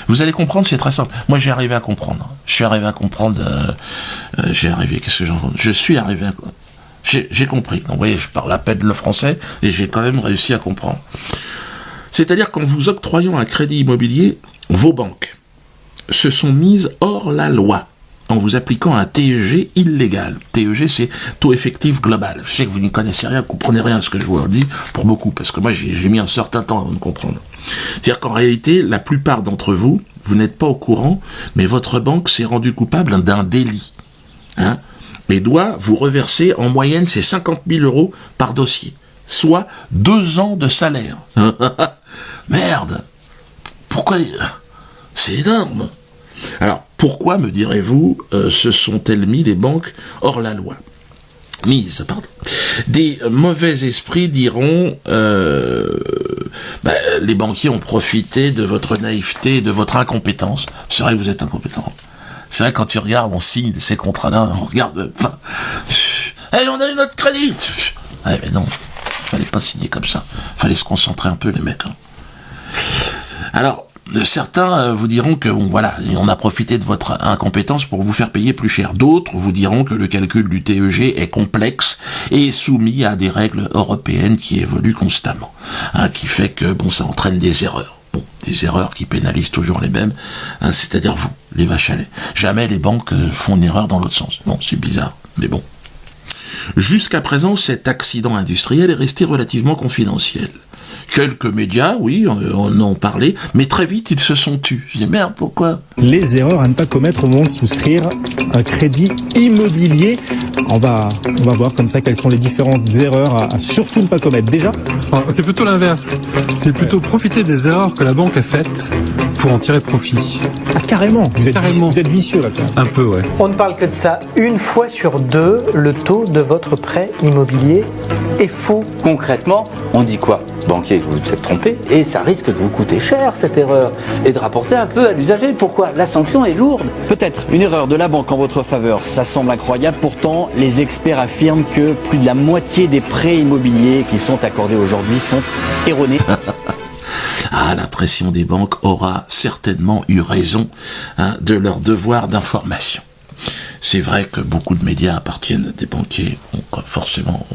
Vous allez comprendre, c'est très simple. Moi, j'ai arrivé à comprendre. Je suis arrivé à comprendre. Je suis arrivé à. J'ai compris. Donc, vous voyez, je parle à peine le français et j'ai quand même réussi à comprendre. C'est-à-dire qu'en vous octroyant un crédit immobilier, vos banques se sont mises hors la loi en vous appliquant un TEG illégal. TEG, c'est taux effectif global. Je sais que vous n'y connaissez rien, vous ne comprenez rien à ce que je vous dis, pour beaucoup, parce que moi, j'ai mis un certain temps avant de comprendre. C'est-à-dire qu'en réalité, la plupart d'entre vous, vous n'êtes pas au courant, mais votre banque s'est rendue coupable d'un délit. Et doit vous reverser, en moyenne, c'est 50 000 euros par dossier, soit 2 ans de salaire. Merde. Pourquoi? C'est énorme. Alors, pourquoi, me direz-vous, se sont-elles mis les banques hors la loi? Des mauvais esprits diront les banquiers ont profité de votre naïveté et de votre incompétence. C'est vrai que vous êtes incompétent. C'est vrai, quand tu regardes, on signe ces contrats-là, on regarde, on a eu notre crédit. Mais non, fallait pas signer comme ça. Fallait se concentrer un peu, les mecs. Alors, certains vous diront que, on a profité de votre incompétence pour vous faire payer plus cher. D'autres vous diront que le calcul du TEG est complexe et soumis à des règles européennes qui évoluent constamment. Qui fait que, ça entraîne des erreurs. Des erreurs qui pénalisent toujours les mêmes, c'est-à-dire vous, les vaches à lait. Jamais les banques font une erreur dans l'autre sens. Bon, c'est bizarre, mais bon. Jusqu'à présent, cet accident industriel est resté relativement confidentiel. Quelques médias, oui, en ont parlé, mais très vite, ils se sont tus. Je dis, merde, pourquoi? Les erreurs à ne pas commettre au moment de souscrire un crédit immobilier. On va voir comme ça quelles sont les différentes erreurs à surtout ne pas commettre. Déjà, c'est plutôt l'inverse. C'est plutôt profiter des erreurs que la banque a faites pour en tirer profit. Ah, carrément. Vous êtes vicieux, là, quand même. Un peu, ouais. On ne parle que de ça. 1 fois sur 2, le taux de votre prêt immobilier est faux. Concrètement, on dit quoi? Banquier, vous vous êtes trompé, et ça risque de vous coûter cher cette erreur, et de rapporter un peu à l'usager. Pourquoi? La sanction est lourde. Peut-être une erreur de la banque en votre faveur, ça semble incroyable, pourtant les experts affirment que plus de la moitié des prêts immobiliers qui sont accordés aujourd'hui sont erronés. La pression des banques aura certainement eu raison de leur devoir d'information. C'est vrai que beaucoup de médias appartiennent à des banquiers, donc forcément...